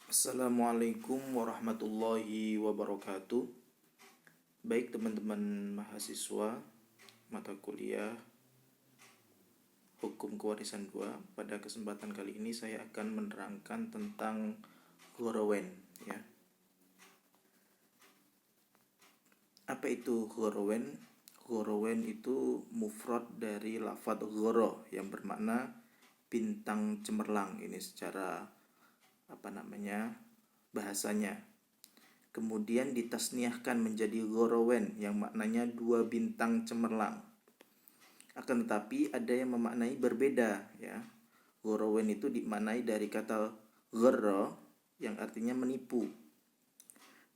Assalamualaikum warahmatullahi wabarakatuh. Baik teman-teman mahasiswa mata kuliah Hukum Kewarisan 2, pada kesempatan kali ini saya akan menerangkan tentang ghorowen ya. Apa itu ghorowen? Ghorowen itu mufrad dari lafadz ghoro yang bermakna bintang cemerlang. Ini secara bahasanya. Kemudian ditasniahkan menjadi ghorowen yang maknanya dua bintang cemerlang. Akan tetapi ada yang memaknai berbeda ya. Ghorowen itu dimaknai dari kata gharra yang artinya menipu.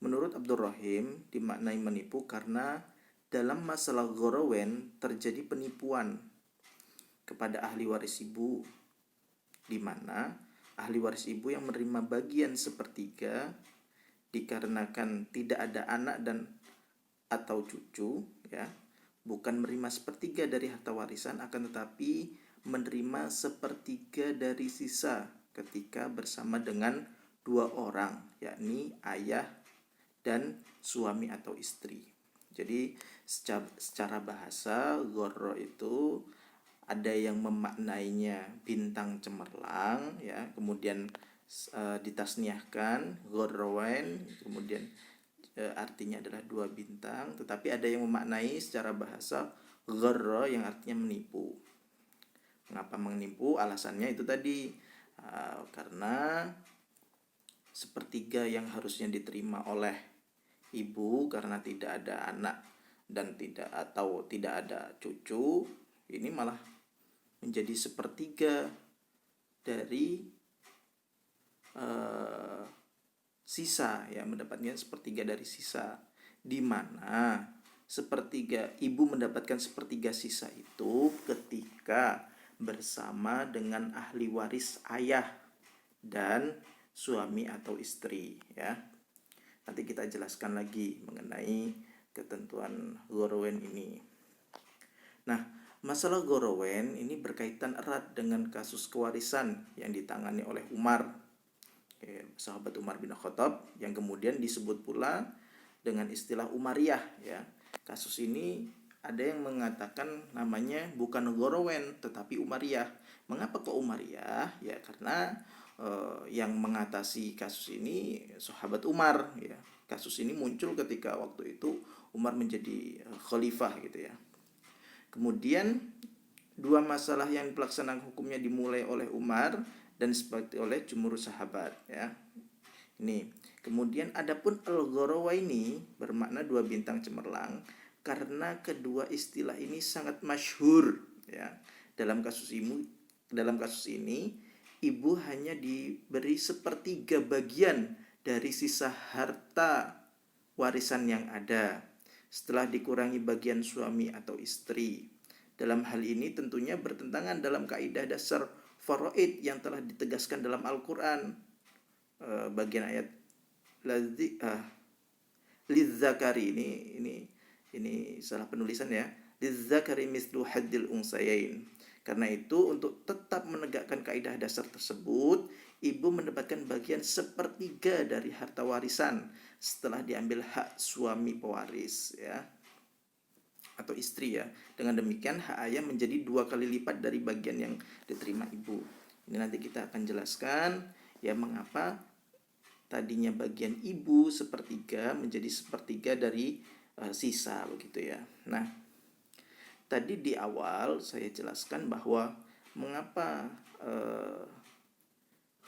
Menurut Abdurrahim dimaknai menipu karena dalam masalah ghorowen terjadi penipuan kepada ahli waris ibu, di mana ahli waris ibu yang menerima bagian sepertiga dikarenakan tidak ada anak dan atau cucu ya, bukan menerima sepertiga dari harta warisan, akan tetapi menerima sepertiga dari sisa ketika bersama dengan dua orang, yakni ayah dan suami atau istri. Jadi secara bahasa ghorro itu ada yang memaknainya bintang cemerlang ya, kemudian ditasniahkan ghorrowen, kemudian artinya adalah dua bintang, tetapi ada yang memaknai secara bahasa gharra yang artinya menipu. Mengapa menipu? Alasannya itu tadi, karena sepertiga yang harusnya diterima oleh ibu karena tidak ada anak dan tidak ada cucu, ini malah menjadi sepertiga dari sisa ya, mendapatkan sepertiga dari sisa, di mana sepertiga ibu mendapatkan sepertiga sisa itu ketika bersama dengan ahli waris ayah dan suami atau istri ya. Nanti kita jelaskan lagi mengenai ketentuan ghorowen ini. Nah, masalah ghorowen ini berkaitan erat dengan kasus kewarisan yang ditangani oleh Umar, sahabat Umar bin Khattab, yang kemudian disebut pula dengan istilah Umariyah ya. Kasus ini ada yang mengatakan namanya bukan ghorowen tetapi Umariyah. Mengapa kok Umariyah? Ya karena yang mengatasi kasus ini sahabat Umar ya. Kasus ini muncul ketika waktu itu Umar menjadi khalifah gitu ya. Kemudian dua masalah yang pelaksanaan hukumnya dimulai oleh Umar dan disepakati oleh jumhur sahabat ya. Ini. Kemudian adapun al-ghorowaini bermakna dua bintang cemerlang karena kedua istilah ini sangat masyhur ya. Dalam kasus ini ibu hanya diberi sepertiga bagian dari sisa harta warisan yang ada setelah dikurangi bagian suami atau istri. Dalam hal ini tentunya bertentangan dalam kaidah dasar faraid yang telah ditegaskan dalam Al-Quran. Bagian ayat lizzakari ini salah penulisan ya. Lizzakari mislu haddil unsayain. Karena itu untuk tetap menegakkan kaidah dasar tersebut, ibu mendapatkan bagian sepertiga dari harta warisan setelah diambil hak suami pewaris ya, atau istri ya. Dengan demikian hak ayah menjadi 2 kali lipat dari bagian yang diterima ibu. Ini nanti kita akan jelaskan ya mengapa tadinya bagian ibu sepertiga menjadi sepertiga dari sisa begitu ya. Nah, tadi di awal saya jelaskan bahwa mengapa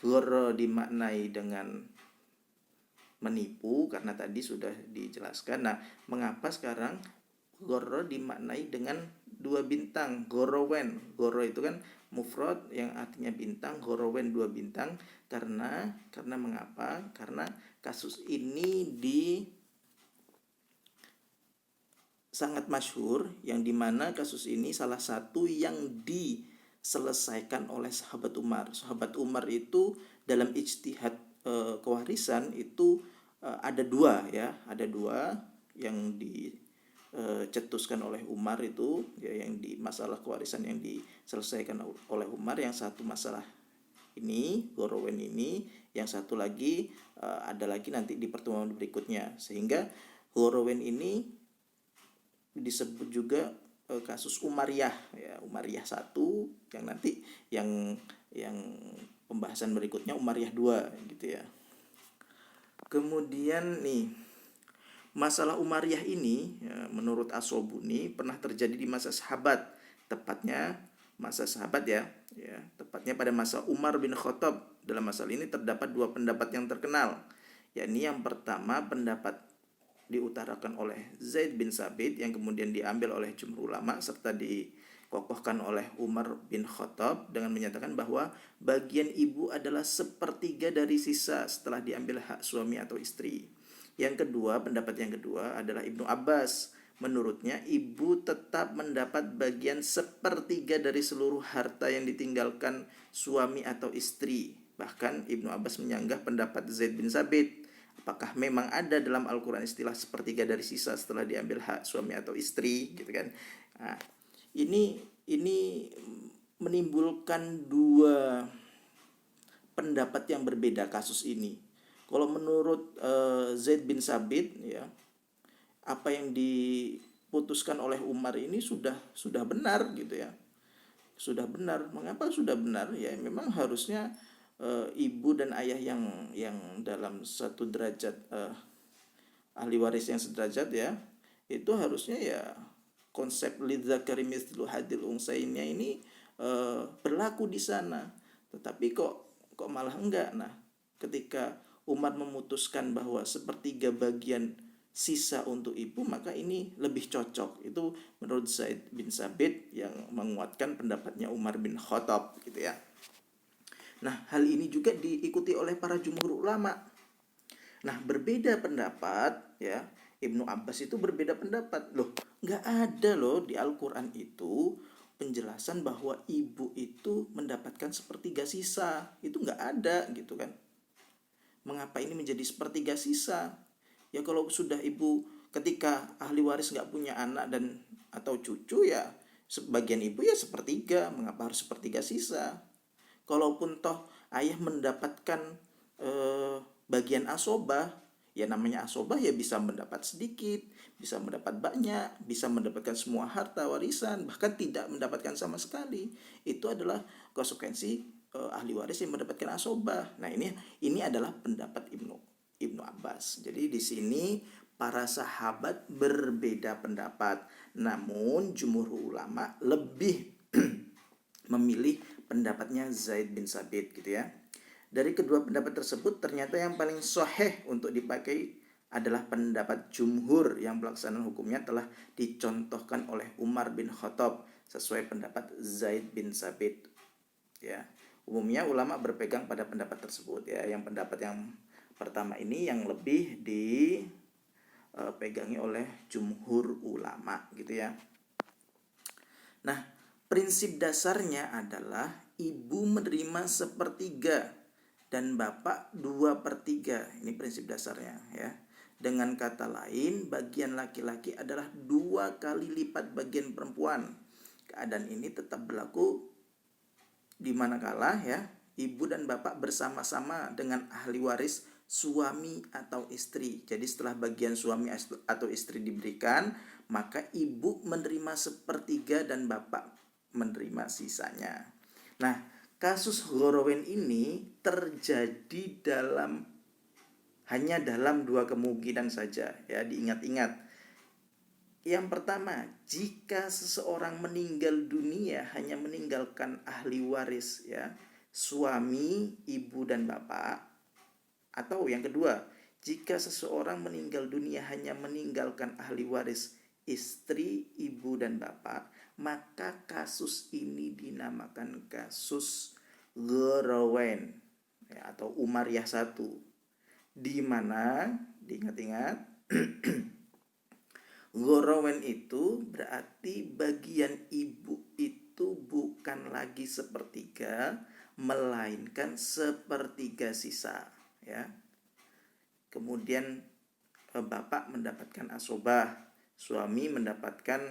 ghorra dimaknai dengan menipu, karena tadi sudah dijelaskan. Nah, mengapa sekarang ghorra dimaknai dengan dua bintang, ghorowen. Ghorra itu kan mufrad yang artinya bintang, ghorowen dua bintang. Karena mengapa? Karena kasus ini sangat masyhur, yang dimana kasus ini salah satu yang diselesaikan oleh sahabat Umar. Sahabat Umar itu dalam ijtihad kewarisan itu ada dua yang dicetuskan oleh Umar itu ya, yang di masalah kewarisan yang diselesaikan oleh Umar. Yang satu masalah ini, Ghorowen ini, yang satu lagi ada lagi nanti di pertemuan berikutnya. Sehingga Ghorowen ini disebut juga kasus Umayyah ya, Umayyah 1 yang nanti yang pembahasan berikutnya Umayyah 2 gitu ya. Kemudian nih, masalah Umayyah ini ya, menurut As-Sobuni pernah terjadi di masa sahabat, tepatnya masa sahabat ya, tepatnya pada masa Umar bin Khattab. Dalam masalah ini terdapat dua pendapat yang terkenal, yakni yang pertama pendapat diutarakan oleh Zaid bin Sabit yang kemudian diambil oleh jumhur ulama serta dikokohkan oleh Umar bin Khattab dengan menyatakan bahwa bagian ibu adalah sepertiga dari sisa setelah diambil hak suami atau istri. Yang kedua, pendapat yang kedua adalah Ibnu Abbas. Menurutnya ibu tetap mendapat bagian sepertiga dari seluruh harta yang ditinggalkan suami atau istri. Bahkan Ibnu Abbas menyanggah pendapat Zaid bin Sabit. Apakah memang ada dalam Al-Quran istilah sepertiga dari sisa setelah diambil hak suami atau istri gitu kan. Nah, ini menimbulkan dua pendapat yang berbeda kasus ini. Kalau menurut Zaid bin Sabit ya, apa yang diputuskan oleh Umar ini sudah benar gitu ya. Sudah benar. Mengapa sudah benar? Ya memang harusnya ibu dan ayah yang dalam satu derajat ahli waris yang sederajat ya, itu harusnya ya konsep lidzakari mithlu hadil unsainnya ini berlaku di sana. Tetapi kok malah enggak. Nah, ketika Umar memutuskan bahwa sepertiga bagian sisa untuk ibu, maka ini lebih cocok. Itu menurut Zaid bin Sabit yang menguatkan pendapatnya Umar bin Khattab gitu ya. Nah, hal ini juga diikuti oleh para jumhur ulama. Nah, berbeda pendapat ya. Ibnu Abbas itu berbeda pendapat. Loh, nggak ada loh di Al-Quran itu penjelasan bahwa ibu itu mendapatkan sepertiga sisa. Itu nggak ada gitu kan. Mengapa ini menjadi sepertiga sisa? Ya kalau sudah ibu ketika ahli waris nggak punya anak dan atau cucu ya sebagian ibu ya sepertiga. Mengapa harus sepertiga sisa? Kalaupun toh ayah mendapatkan bagian asobah, ya namanya asobah ya bisa mendapat sedikit, bisa mendapat banyak, bisa mendapatkan semua harta warisan, bahkan tidak mendapatkan sama sekali. Itu adalah konsekuensi ahli waris yang mendapatkan asobah. Nah, ini adalah pendapat Ibnu Abbas. Jadi di sini para sahabat berbeda pendapat, namun jumhur ulama lebih memilih pendapatnya Zaid bin Sabit gitu ya. Dari kedua pendapat tersebut ternyata yang paling sahih untuk dipakai adalah pendapat jumhur yang pelaksanaan hukumnya telah dicontohkan oleh Umar bin Khattab sesuai pendapat Zaid bin Sabit ya. Umumnya ulama berpegang pada pendapat tersebut ya. Yang pendapat yang pertama ini yang lebih dipegangi oleh jumhur ulama gitu ya. Nah, prinsip dasarnya adalah ibu menerima sepertiga dan bapak 2/3. Ini prinsip dasarnya ya. Dengan kata lain, bagian laki-laki adalah 2 kali lipat bagian perempuan. Keadaan ini tetap berlaku di manakala ya ibu dan bapak bersama-sama dengan ahli waris suami atau istri. Jadi setelah bagian suami atau istri diberikan, maka ibu menerima sepertiga dan bapak menerima sisanya. Nah, kasus Ghorowen ini terjadi hanya dalam 2 kemungkinan saja ya, diingat-ingat. Yang pertama, jika seseorang meninggal dunia hanya meninggalkan ahli waris ya, suami, ibu dan bapak. Atau yang kedua, jika seseorang meninggal dunia hanya meninggalkan ahli waris istri, ibu dan bapak, maka kasus ini dinamakan kasus Ghorowen ya, atau Umayyah 1. Di mana diingat-ingat Ghorowen itu berarti bagian ibu itu bukan lagi sepertiga, melainkan sepertiga sisa ya. Kemudian bapak mendapatkan asobah, suami mendapatkan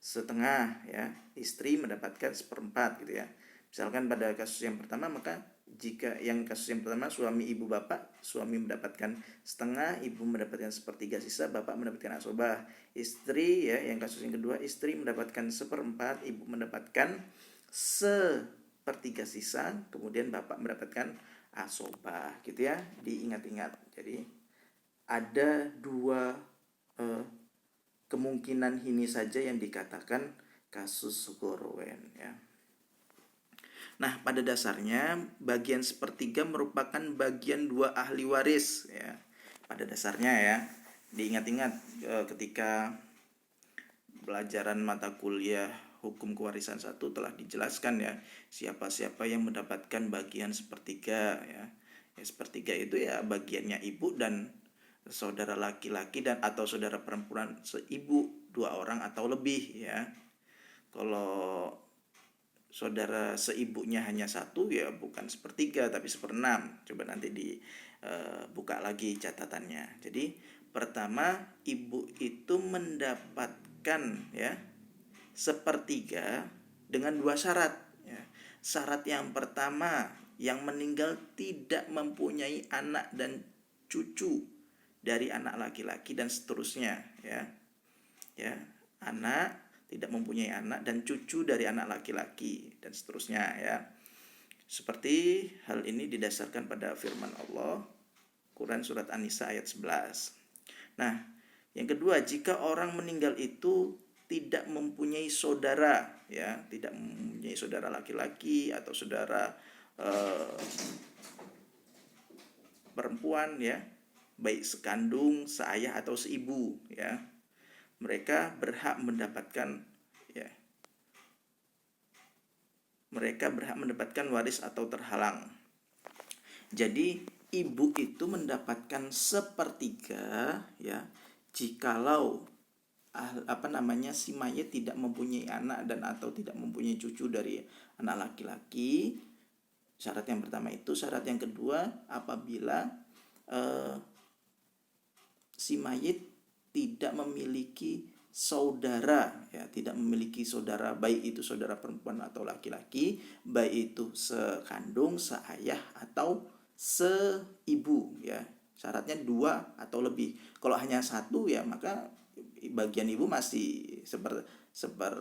setengah ya, istri mendapatkan 1/4 gitu ya. Misalkan pada kasus yang pertama, maka jika yang kasus yang pertama suami ibu bapak, suami mendapatkan setengah, ibu mendapatkan sepertiga sisa, bapak mendapatkan asobah. Istri ya, yang kasus yang kedua, istri mendapatkan seperempat, ibu mendapatkan sepertiga sisa, kemudian bapak mendapatkan asobah, gitu ya. Diingat-ingat. Jadi ada dua kemungkinan ini saja yang dikatakan kasus gorowen ya. Nah, pada dasarnya bagian sepertiga merupakan bagian dua ahli waris ya. Pada dasarnya ya, diingat-ingat ketika pelajaran mata kuliah hukum kewarisan 1 telah dijelaskan ya, siapa-siapa yang mendapatkan bagian sepertiga ya. Ya, sepertiga itu ya bagiannya ibu dan saudara laki-laki dan atau saudara perempuan seibu, 2 orang atau lebih ya. Kalau saudara seibunya hanya 1 ya bukan sepertiga tapi 1/6. Coba nanti dibuka lagi catatannya. Jadi pertama, ibu itu mendapatkan ya sepertiga dengan 2 syarat ya. Syarat yang pertama, yang meninggal tidak mempunyai anak dan cucu dari anak laki-laki dan seterusnya ya. Ya, anak tidak mempunyai anak dan cucu dari anak laki-laki dan seterusnya ya. Seperti hal ini didasarkan pada firman Allah Quran surat An-Nisa ayat 11. Nah, yang kedua, jika orang meninggal itu tidak mempunyai saudara ya, tidak mempunyai saudara laki-laki atau saudara perempuan ya, baik sekandung, seayah atau seibu ya, mereka berhak mendapatkan ya, mereka berhak mendapatkan waris atau terhalang. Jadi ibu itu mendapatkan sepertiga ya jikalau si mayit tidak mempunyai anak dan atau tidak mempunyai cucu dari anak laki-laki. Syarat yang pertama itu. Syarat yang kedua, apabila si mayit tidak memiliki saudara ya, tidak memiliki saudara, baik itu saudara perempuan atau laki-laki, baik itu sekandung, seayah atau seibu ya. Syaratnya 2 atau lebih. Kalau hanya 1 ya maka bagian ibu masih seper-6.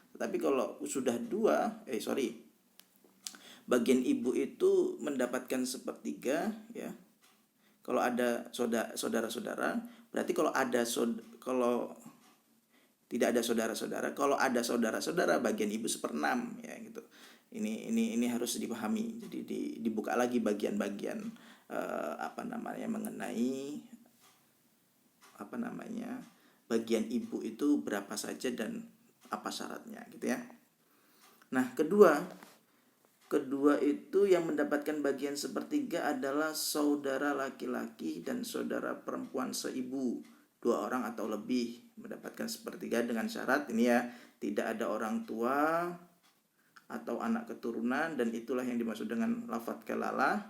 Tetapi kalau sudah 2 bagian ibu itu mendapatkan sepertiga ya. Kalau ada saudara-saudara, berarti kalau tidak ada saudara-saudara, kalau ada saudara-saudara bagian ibu 1/6 ya gitu. Ini harus dipahami. Jadi dibuka lagi bagian-bagian mengenai bagian ibu itu berapa saja dan apa syaratnya gitu ya. Nah, kedua itu yang mendapatkan bagian sepertiga adalah saudara laki-laki dan saudara perempuan seibu, 2 orang atau lebih mendapatkan sepertiga dengan syarat ini ya, tidak ada orang tua atau anak keturunan, dan itulah yang dimaksud dengan lafadz kalalah.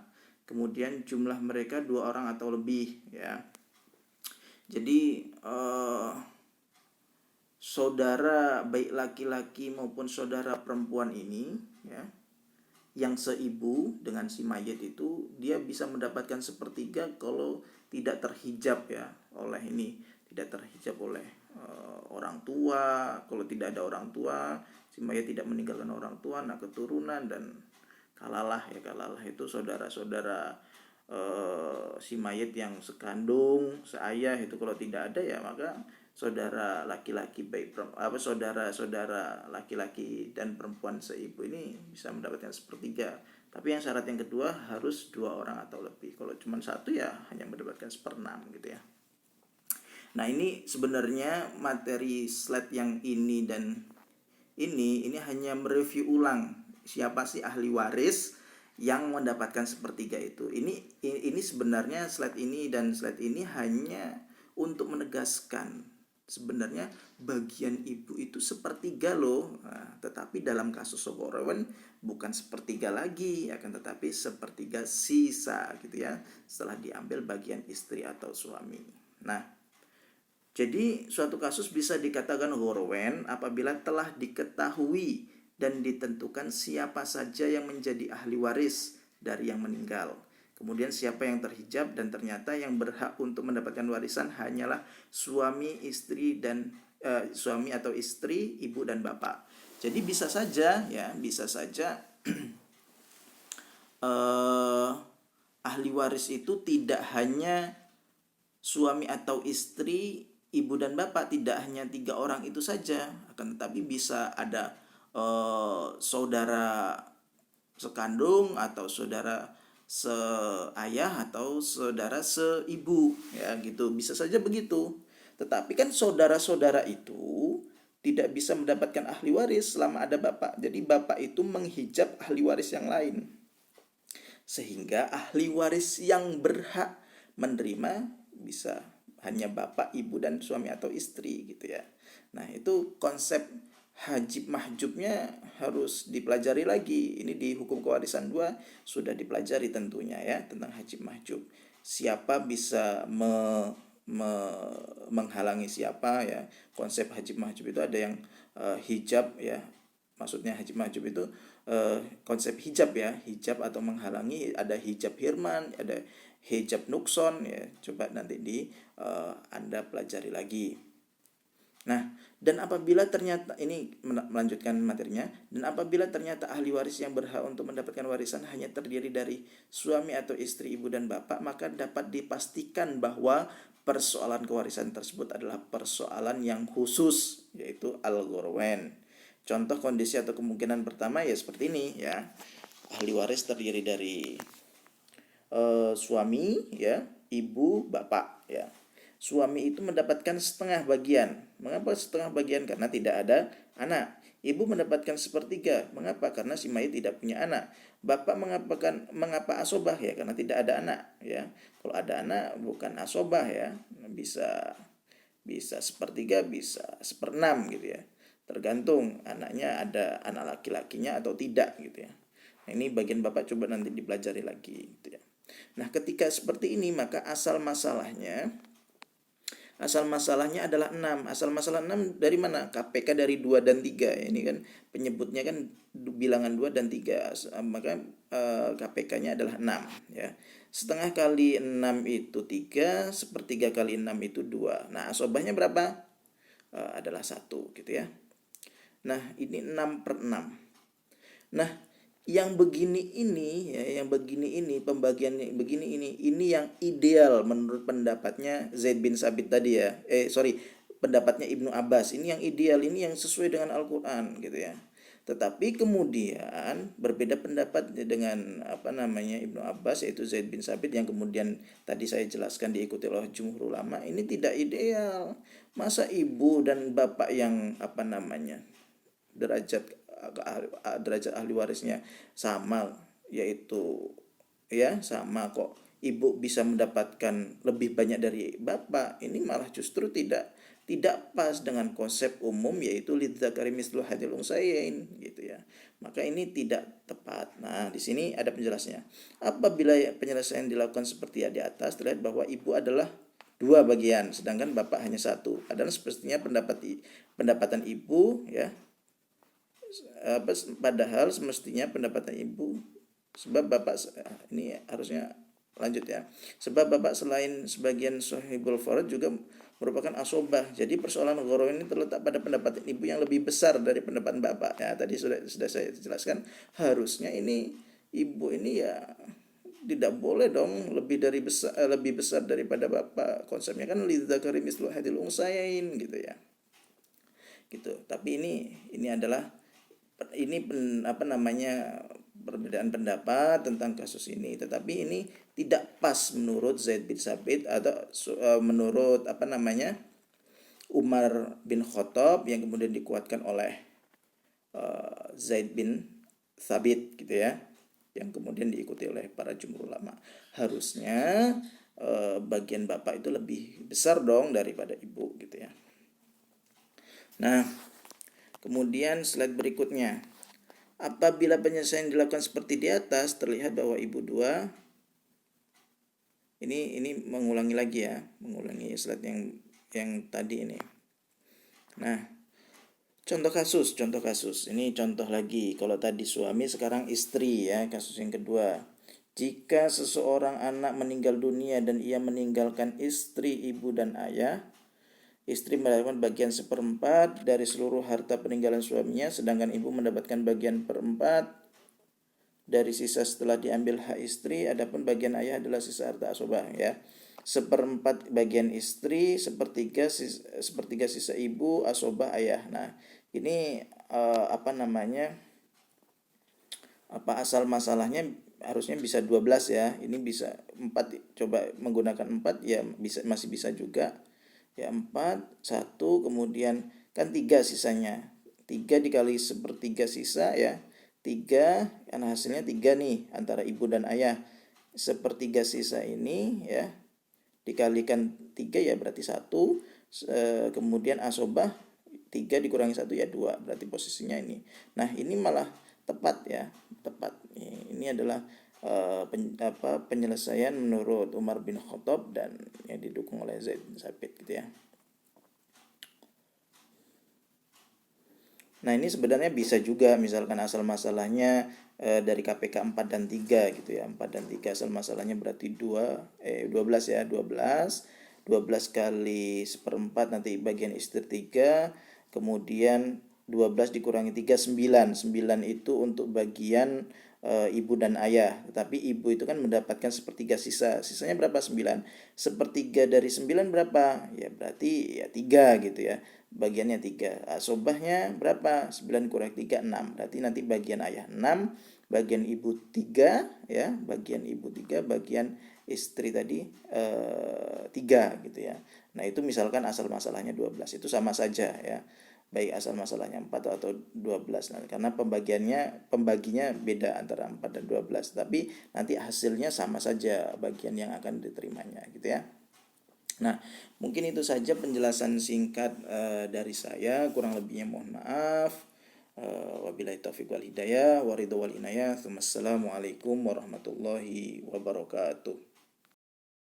Kemudian jumlah mereka 2 orang atau lebih ya. Jadi saudara baik laki-laki maupun saudara perempuan ini ya, yang seibu dengan si mayit itu, dia bisa mendapatkan sepertiga kalau tidak terhijab ya oleh tidak terhijab oleh orang tua. Kalau tidak ada orang tua, si mayit tidak meninggalkan orang tua, anak keturunan, dan kalalah itu saudara-saudara si mayit yang sekandung, seayah itu kalau tidak ada ya maka saudara laki-laki saudara laki-laki dan perempuan seibu ini bisa mendapatkan sepertiga. Tapi yang syarat yang kedua harus 2 orang atau lebih. Kalau cuma 1 ya hanya mendapatkan 1/6 gitu ya. Nah, ini sebenarnya materi slide yang ini dan ini hanya mereview ulang siapa sih ahli waris yang mendapatkan sepertiga itu. Ini sebenarnya slide ini dan slide ini hanya untuk menegaskan sebenarnya bagian ibu itu sepertiga loh. Nah, tetapi dalam kasus gorowen bukan sepertiga lagi, akan tetapi sepertiga sisa gitu ya, setelah diambil bagian istri atau suami. Nah, Jadi suatu kasus bisa dikatakan ghorwen apabila telah diketahui dan ditentukan siapa saja yang menjadi ahli waris dari yang meninggal. Kemudian siapa yang terhijab dan ternyata yang berhak untuk mendapatkan warisan hanyalah suami, istri dan suami atau istri, ibu dan bapak. Jadi bisa saja ya, bisa saja ahli waris itu tidak hanya suami atau istri, ibu dan bapak, tidak hanya 3 orang itu saja, akan tetapi bisa ada saudara sekandung atau saudara seayah atau saudara seibu ya gitu, bisa saja begitu. Tetapi kan saudara-saudara itu tidak bisa mendapatkan ahli waris selama ada bapak. Jadi bapak itu menghijab ahli waris yang lain, sehingga ahli waris yang berhak menerima bisa hanya bapak, ibu, dan suami atau istri gitu ya. Nah itu konsep hajib mahjubnya harus dipelajari lagi. Ini di hukum kewarisan 2 sudah dipelajari tentunya ya, tentang hajib mahjub. Siapa bisa menghalangi siapa ya. Konsep hajib mahjub itu ada yang hijab ya. Maksudnya hajib mahjub itu konsep hijab ya, hijab atau menghalangi, ada hijab hirman, ada hijab nukson ya. Coba nanti Anda pelajari lagi. Nah, dan apabila ternyata ini melanjutkan materinya, dan apabila ternyata ahli waris yang berhak untuk mendapatkan warisan hanya terdiri dari suami atau istri, ibu dan bapak, maka dapat dipastikan bahwa persoalan kewarisan tersebut adalah persoalan yang khusus, yaitu al-ghorwen. Contoh kondisi atau kemungkinan pertama ya seperti ini ya. Ahli waris terdiri dari suami ya, ibu, bapak ya. Suami itu mendapatkan setengah bagian. Mengapa setengah bagian? Karena tidak ada anak. Ibu mendapatkan sepertiga. Mengapa? Karena si mayit tidak punya anak. Bapak mengapa asobah ya? Karena tidak ada anak ya. Kalau ada anak bukan asobah ya. Bisa sepertiga, bisa seperenam gitu ya. Tergantung anaknya ada anak laki-lakinya atau tidak gitu ya. Nah, ini bagian bapak coba nanti dipelajari lagi gitu ya. Nah, ketika seperti ini maka asal masalahnya adalah 6. Asal masalah 6 dari mana? KPK dari 2 dan 3. Ini kan penyebutnya kan bilangan 2 dan 3. Maka KPK-nya adalah 6 ya. Setengah kali 6 itu 3, sepertiga kali 6 itu 2. Nah, asobahnya berapa? Adalah 1 gitu ya. Nah, ini 6/6. Nah, yang begini ini ya, yang begini ini pembagiannya begini ini yang ideal menurut pendapatnya Zaid bin Sabit tadi ya. Pendapatnya Ibnu Abbas. Ini yang ideal, ini yang sesuai dengan Al-Qur'an gitu ya. Tetapi kemudian berbeda pendapat dengan Ibnu Abbas, yaitu Zaid bin Sabit, yang kemudian tadi saya jelaskan diikuti oleh jumhur ulama. Ini tidak ideal. Masa ibu dan bapak yang derajat ahli warisnya sama, yaitu ya sama kok, ibu bisa mendapatkan lebih banyak dari bapak, ini malah justru tidak pas dengan konsep umum, yaitu lidzakari mislu hadil unsayain gitu ya. Maka ini tidak tepat. Nah, di sini ada penjelasannya. Apabila penyelesaian dilakukan seperti di atas, terlihat bahwa ibu adalah 2 bagian sedangkan bapak hanya 1. Adalah sepertinya pendapatan ibu ya, padahal semestinya pendapatan ibu, sebab bapak ini harusnya lanjut ya, sebab bapak selain sebagian sahibul farad juga merupakan asobah. Jadi persoalan ghoror ini terletak pada pendapatan ibu yang lebih besar dari pendapatan bapak ya. Tadi sudah saya jelaskan, harusnya ini ibu ini ya tidak boleh dong lebih besar daripada bapak. Konsepnya kan lidzakari mislu hadil unsayain gitu ya, gitu. Tapi ini adalah perbedaan pendapat tentang kasus ini. Tetapi ini tidak pas menurut Zaid bin Sabit atau menurut Umar bin Khattab, yang kemudian dikuatkan oleh Zaid bin Sabit gitu ya, yang kemudian diikuti oleh para jumhur ulama. Harusnya bagian bapak itu lebih besar dong daripada ibu gitu ya. Nah, kemudian slide berikutnya. Apabila penyelesaian dilakukan seperti di atas, terlihat bahwa ibu 2, ini mengulangi lagi ya, mengulangi slide yang yang tadi ini. Nah, contoh kasus. Ini contoh lagi. Kalau tadi suami, sekarang istri ya, kasus yang kedua. Jika seseorang anak meninggal dunia dan ia meninggalkan istri, ibu, dan ayah, istri mendapatkan bagian seperempat dari seluruh harta peninggalan suaminya, sedangkan ibu mendapatkan bagian perempat dari sisa setelah diambil hak istri. Adapun bagian ayah adalah sisa harta asobah ya. Seperempat bagian istri, sepertiga sisa ibu, asobah ayah. Nah, ini asal masalahnya harusnya bisa 12 ya. Ini bisa 4, coba menggunakan 4 ya, masih bisa juga. Ya 4, 1, kemudian kan 3 sisanya. 3 dikali sepertiga sisa ya. 3 kan hasilnya 3 nih antara ibu dan ayah. Sepertiga sisa ini ya dikalikan 3 ya berarti 1. Kemudian asobah 3 dikurangi 1 ya 2, berarti posisinya ini. Nah, ini malah tepat ya, tepat. Ini adalah penyelesaian menurut Umar bin Khattab dan yang didukung oleh Zaid bin Sabit gitu ya. Nah, ini sebenarnya bisa juga misalkan asal masalahnya dari KPK 4 dan 3 gitu ya. 4 dan 3 asal masalahnya berarti 12 ya, 12 kali seperempat nanti bagian istri 3, kemudian 12 dikurangi 3 9. 9 itu untuk bagian ibu dan ayah. Tetapi ibu itu kan mendapatkan sepertiga sisa. Sisanya berapa? 9. Sepertiga dari 9 berapa? Ya berarti ya 3 gitu ya. Bagiannya 3. Asobahnya berapa? 9 kurang 3 6. Berarti nanti bagian ayah 6, bagian ibu 3 ya, bagian ibu 3, bagian istri tadi 3 gitu ya. Nah, itu misalkan asal masalahnya 12, itu sama saja ya. Baik asal masalahnya 4 atau 12. Nah, karena pembaginya beda antara 4 dan 12, tapi nanti hasilnya sama saja bagian yang akan diterimanya gitu ya. Nah, mungkin itu saja penjelasan singkat dari saya. Kurang lebihnya mohon maaf. Wabillahi taufiq wal hidayah, waridho wal inayah. Wassalamualaikum warahmatullahi wabarakatuh.